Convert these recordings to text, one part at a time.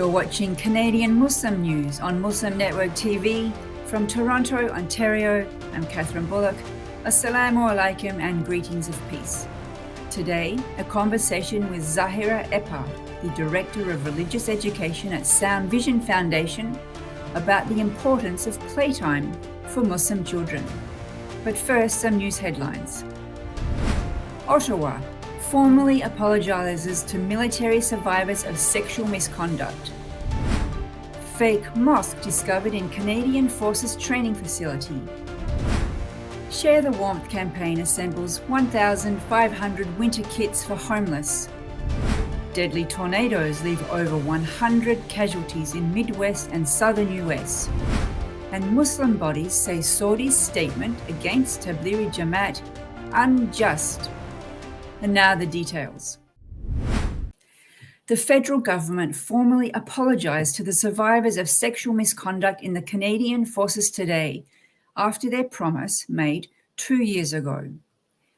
You're watching Canadian Muslim news on Muslim Network TV from Toronto, Ontario. I'm Catherine Bullock. Assalamu alaikum and greetings of peace. Today, a conversation with Zahirah Eppard, the Director of Religious Education at Sound Vision Foundation, about the importance of playtime for Muslim children. But first, some news headlines. Ottawa formally apologises to military survivors of sexual misconduct. Fake mosque discovered in Canadian Forces training facility. Share the Warmth campaign assembles 1,500 winter kits for homeless. Deadly tornadoes leave over 100 casualties in Midwest and southern US. And Muslim bodies say Saudi's statement against Tablighi Jamaat unjust. And now the details. The federal government formally apologised to the survivors of sexual misconduct in the Canadian Forces today, after their promise made 2 years ago.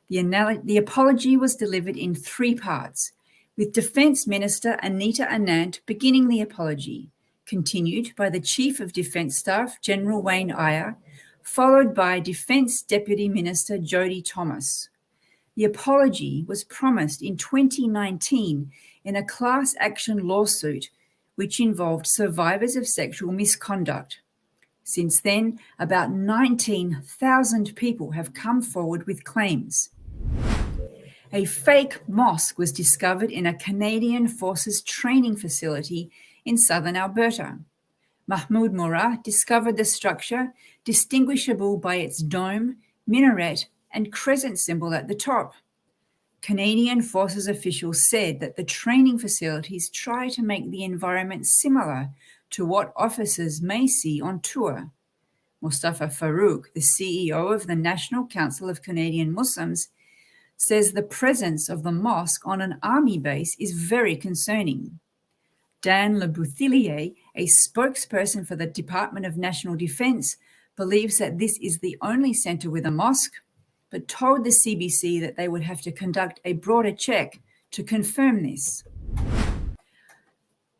The apology was delivered in 3 parts, with Defence Minister Anita Anand beginning the apology, continued by the Chief of Defence Staff, General Wayne Eyre, followed by Defence Deputy Minister Jodie Thomas. The apology was promised in 2019 in a class action lawsuit which involved survivors of sexual misconduct. Since then, about 19,000 people have come forward with claims. A fake mosque was discovered in a Canadian Forces training facility in southern Alberta. Mahmoud Murrah discovered the structure, distinguishable by its dome, minaret, and crescent symbol at the top. Canadian Forces officials said that the training facilities try to make the environment similar to what officers may see on tour. Mustafa Farouk, the CEO of the National Council of Canadian Muslims, says the presence of the mosque on an army base is very concerning. Dan Le Bouthillier, a spokesperson for the Department of National Defence, believes that this is the only centre with a mosque, but told the CBC that they would have to conduct a broader check to confirm this.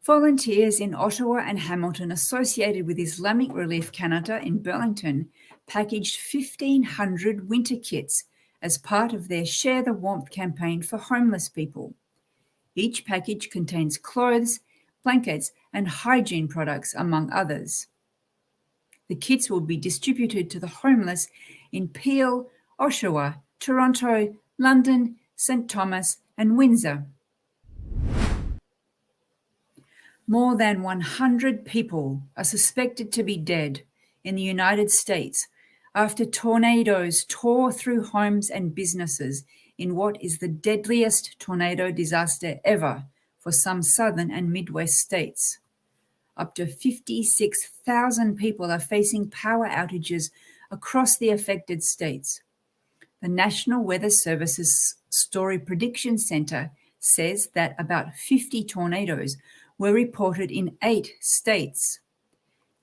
Volunteers in Ottawa and Hamilton associated with Islamic Relief Canada in Burlington packaged 1,500 winter kits as part of their Share the Warmth campaign for homeless people. Each package contains clothes, blankets, and hygiene products, among others. The kits will be distributed to the homeless in Peel, Oshawa, Toronto, London, St. Thomas, and Windsor. More than 100 people are suspected to be dead in the United States after tornadoes tore through homes and businesses in what is the deadliest tornado disaster ever for some southern and Midwest states. Up to 56,000 people are facing power outages across the affected states. The National Weather Service's Story Prediction Center says that about 50 tornadoes were reported in 8 states.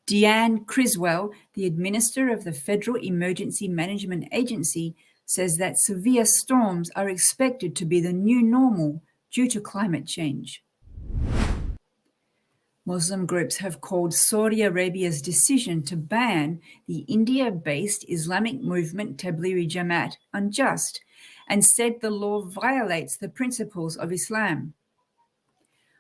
Deanne Criswell, the administrator of the Federal Emergency Management Agency, says that severe storms are expected to be the new normal due to climate change. Muslim groups have called Saudi Arabia's decision to ban the India-based Islamic movement Tablighi Jamaat unjust and said the law violates the principles of Islam.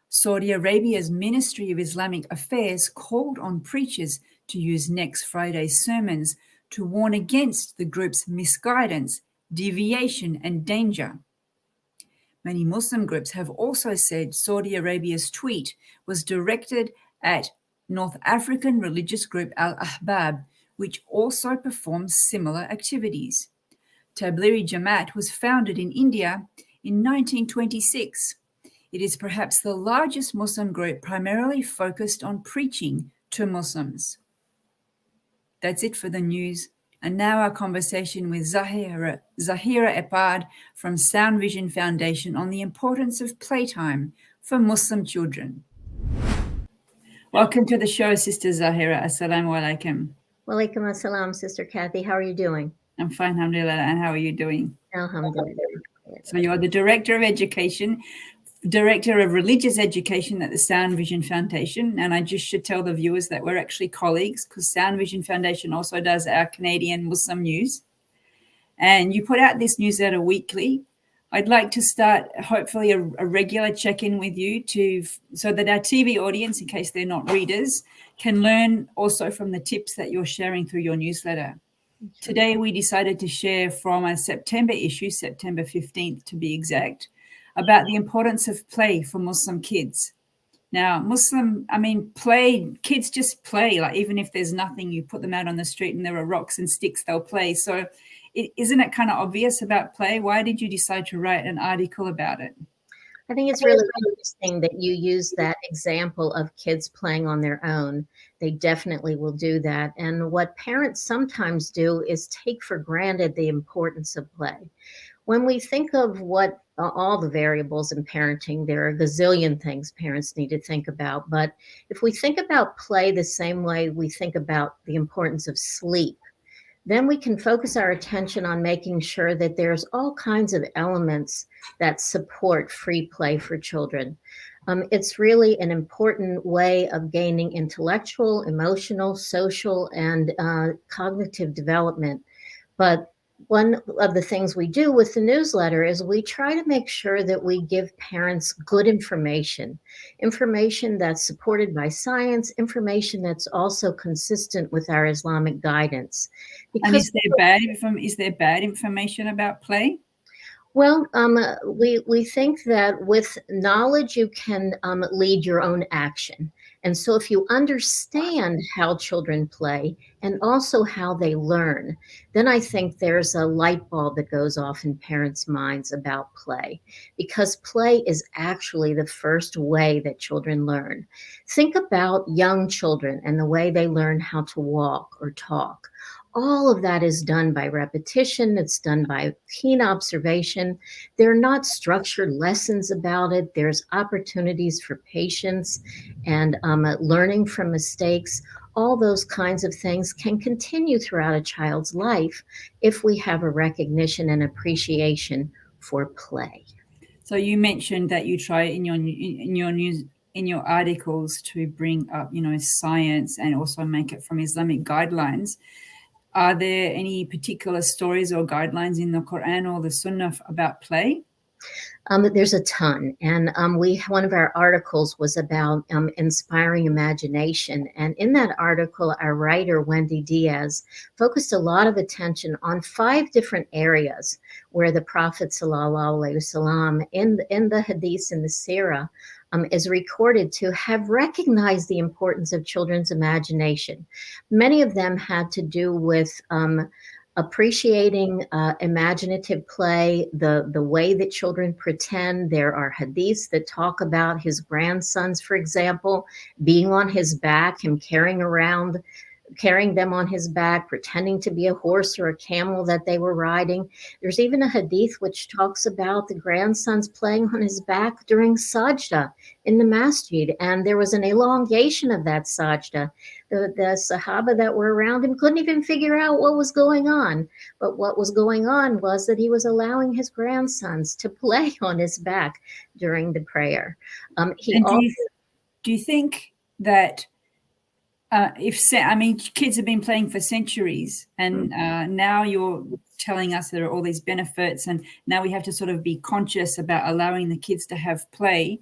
Saudi Arabia's Ministry of Islamic Affairs called on preachers to use next Friday's sermons to warn against the group's misguidance, deviation, and danger. Many Muslim groups have also said Saudi Arabia's tweet was directed at North African religious group Al-Ahbab, which also performs similar activities. Tablighi Jamaat was founded in India in 1926. It is perhaps the largest Muslim group primarily focused on preaching to Muslims. That's it for the news. And now our conversation with Zahirah Eppard from Sound Vision Foundation on the importance of playtime for Muslim children. Welcome to the show, Sister Zahirah. Assalamu alaikum. Walaikum assalam, Sister Kathy. How are you doing? I'm fine, alhamdulillah. And how are you doing? Alhamdulillah. So you're the Director of Education Director of Religious Education at the Sound Vision Foundation. And I just should tell the viewers that we're actually colleagues, because Sound Vision Foundation also does our Canadian Muslim news. And you put out this newsletter weekly. I'd like to start, hopefully, a regular check-in with you so that our TV audience, in case they're not readers, can learn also from the tips that you're sharing through your newsletter. Today, we decided to share from a September issue, September 15th to be exact, about the importance of play for Muslim kids. Now, kids just play. Like, even if there's nothing, you put them out on the street and there are rocks and sticks, they'll play. So isn't it kind of obvious about play? Why did you decide to write an article about it? I think it's really interesting that you use that example of kids playing on their own. They definitely will do that. And what parents sometimes do is take for granted the importance of play. When we think of what all the variables in parenting, there are a gazillion things parents need to think about. But if we think about play the same way we think about the importance of sleep, then we can focus our attention on making sure that there's all kinds of elements that support free play for children. It's really an important way of gaining intellectual, emotional, social, and cognitive development. But one of the things we do with the newsletter is we try to make sure that we give parents good information that's supported by science, information that's also consistent with our Islamic guidance. And is there bad information about play? Well, we think that with knowledge, you can lead your own action. And so if you understand how children play and also how they learn, then I think there's a light bulb that goes off in parents' minds about play, because play is actually the first way that children learn. Think about young children and the way they learn how to walk or talk. All of that is done by repetition. It's done by keen observation. There are not structured lessons about it. There's opportunities for patience and learning from mistakes. All those kinds of things can continue throughout a child's life if we have a recognition and appreciation for play. So you mentioned that you try in your articles to bring up, science and also make it from Islamic guidelines. Are there any particular stories or guidelines in the Quran or the Sunnah about play? There's a ton. And one of our articles was about inspiring imagination. And in that article, our writer, Wendy Diaz, focused a lot of attention on 5 different areas where the Prophet ﷺ in the Hadiths and the Sirah is recorded to have recognized the importance of children's imagination. Many of them had to do with appreciating imaginative play, the way that children pretend. There are hadiths that talk about his grandsons, for example, being on his back, him carrying them on his back, pretending to be a horse or a camel that they were riding. There's even a hadith which talks about the grandsons playing on his back during sajda in the masjid. And there was an elongation of that sajda. The Sahaba that were around him couldn't even figure out what was going on. But what was going on was that he was allowing his grandsons to play on his back during the prayer. Do you think that kids have been playing for centuries, and now you're telling us there are all these benefits, and now we have to sort of be conscious about allowing the kids to have play.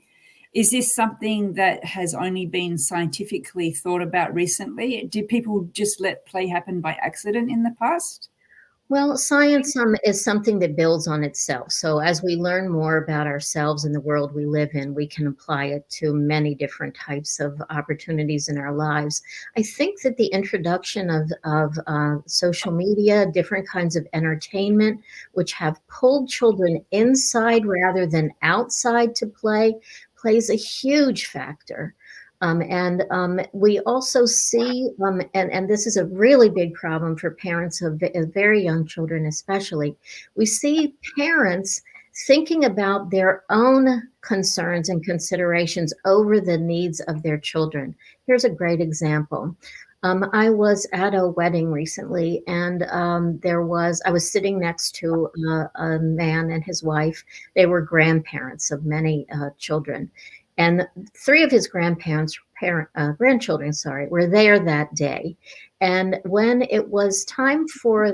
Is this something that has only been scientifically thought about recently? Did people just let play happen by accident in the past? Well, science is something that builds on itself. So as we learn more about ourselves and the world we live in, we can apply it to many different types of opportunities in our lives. I think that the introduction of social media, different kinds of entertainment, which have pulled children inside rather than outside to play, plays a huge factor. We also see, and this is a really big problem for parents of very young children especially, we see parents thinking about their own concerns and considerations over the needs of their children. Here's a great example. I was at a wedding recently, and I was sitting next to a man and his wife. They were grandparents of many children, and three of his grandchildren, sorry, were there that day. And when it was time for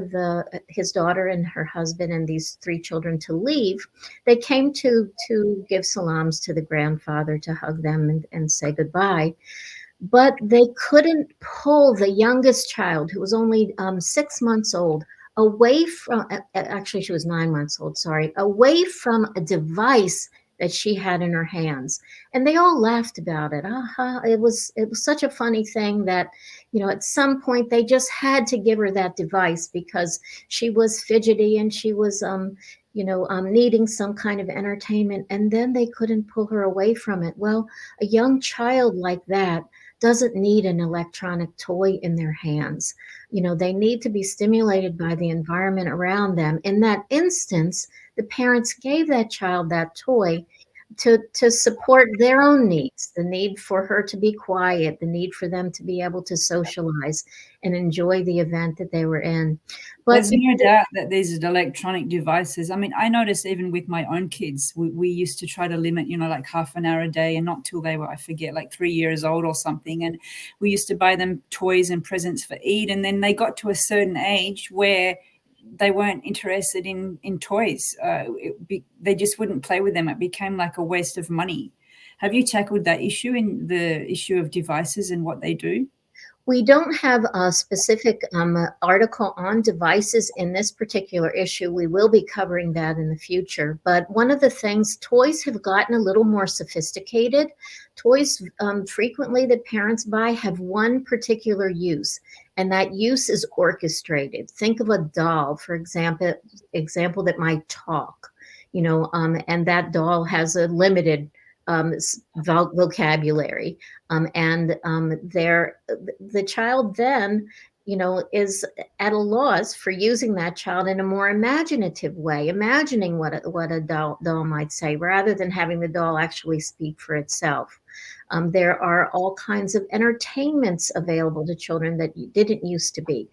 his daughter and her husband and these three children to leave, they came to give salams to the grandfather, to hug them and say goodbye. But they couldn't pull the youngest child, who was only 6 months old, away from, actually, she was 9 months old, sorry, away from a device that she had in her hands. And they all laughed about it. It was such a funny thing that, at some point they just had to give her that device because she was fidgety and she was, needing some kind of entertainment. And then they couldn't pull her away from it. Well, a young child like that doesn't need an electronic toy in their hands. They need to be stimulated by the environment around them. In that instance, the parents gave that child that toy to support their own needs, the need for her to be quiet, the need for them to be able to socialize and enjoy the event that they were in. But there's no doubt that these electronic devices, I mean, I noticed even with my own kids, we used to try to limit, like half an hour a day, and not till they were, I forget, like 3 years old or something. And we used to buy them toys and presents for Eid. And then they got to a certain age where they weren't interested in toys. They just wouldn't play with them. It became like a waste of money. Have you tackled that issue, in the issue of devices and what they do? We don't have a specific article on devices in this particular issue. We will be covering that in the future. But one of the things, toys have gotten a little more sophisticated. Toys frequently that parents buy have one particular use, and that use is orchestrated. Think of a doll, for example that might talk, and that doll has a limited vocabulary, and the child then is at a loss for using that child in a more imaginative way, imagining what a doll might say, rather than having the doll actually speak for itself. There are all kinds of entertainments available to children that didn't used to be.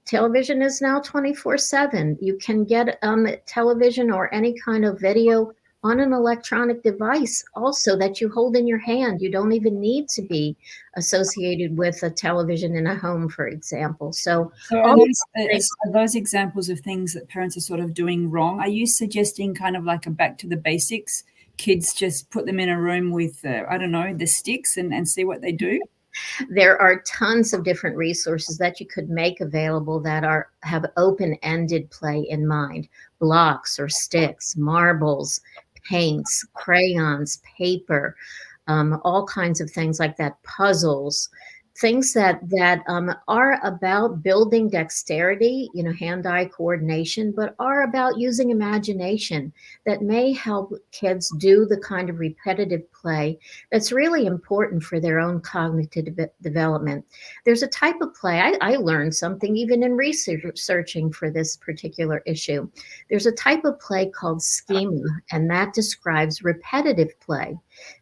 Television is now 24/7. You can get television or any kind of video on an electronic device also that you hold in your hand. You don't even need to be associated with a television in a home, for example. So are those examples of things that parents are sort of doing wrong? Are you suggesting kind of like a back to the basics? Kids just put them in a room with, the sticks and see what they do? There are tons of different resources that you could make available that have open-ended play in mind. Blocks or sticks, marbles, paints, crayons, paper, all kinds of things like that, puzzles, things that are about building dexterity, hand-eye coordination, but are about using imagination that may help kids do the kind of repetitive play that's really important for their own cognitive development. There's a type of play, I learned something even in researching for this particular issue. There's a type of play called schema, and that describes repetitive play.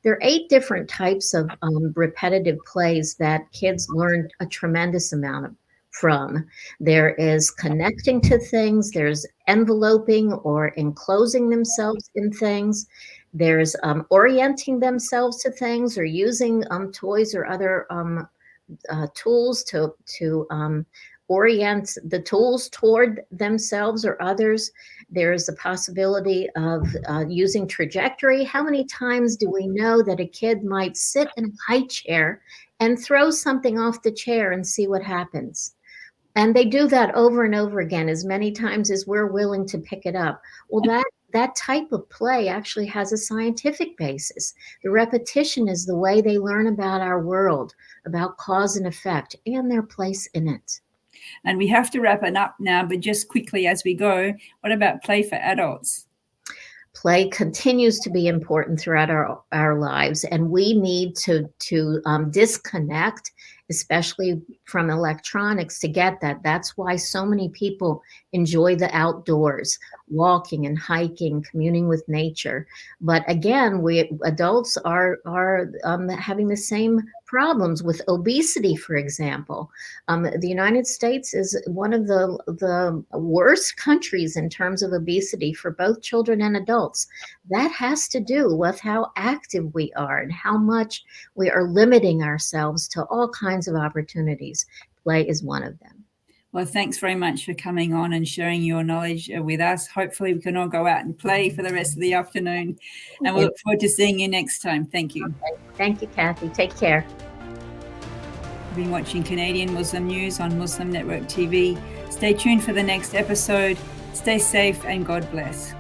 There are 8 different types of repetitive plays that kids learn a tremendous amount from. There is connecting to things, there's enveloping or enclosing themselves in things, there's orienting themselves to things or using toys or other tools to orient the tools toward themselves or others. There's a possibility of using trajectory. How many times do we know that a kid might sit in a high chair and throw something off the chair and see what happens? And they do that over and over again, as many times as we're willing to pick it up. Well, that type of play actually has a scientific basis. The repetition is the way they learn about our world, about cause and effect, and their place in it. And we have to wrap it up now, but just quickly as we go, what about play for adults? Play continues to be important throughout our lives, and we need to disconnect especially from electronics, to get that. That's why so many people enjoy the outdoors, walking and hiking, communing with nature. But again, we adults are having the same problems with obesity, for example. The United States is one of the worst countries in terms of obesity for both children and adults. That has to do with how active we are and how much we are limiting ourselves to all kinds of opportunities. Play is one of them. Well, thanks very much for coming on and sharing your knowledge with us. Hopefully we can all go out and play for the rest of the afternoon. And we'll look forward to seeing you next time. Thank you. Okay. Thank you, Kathy. Take care. You've been watching Canadian Muslim News on Muslim Network TV. Stay tuned for the next episode. Stay safe and God bless.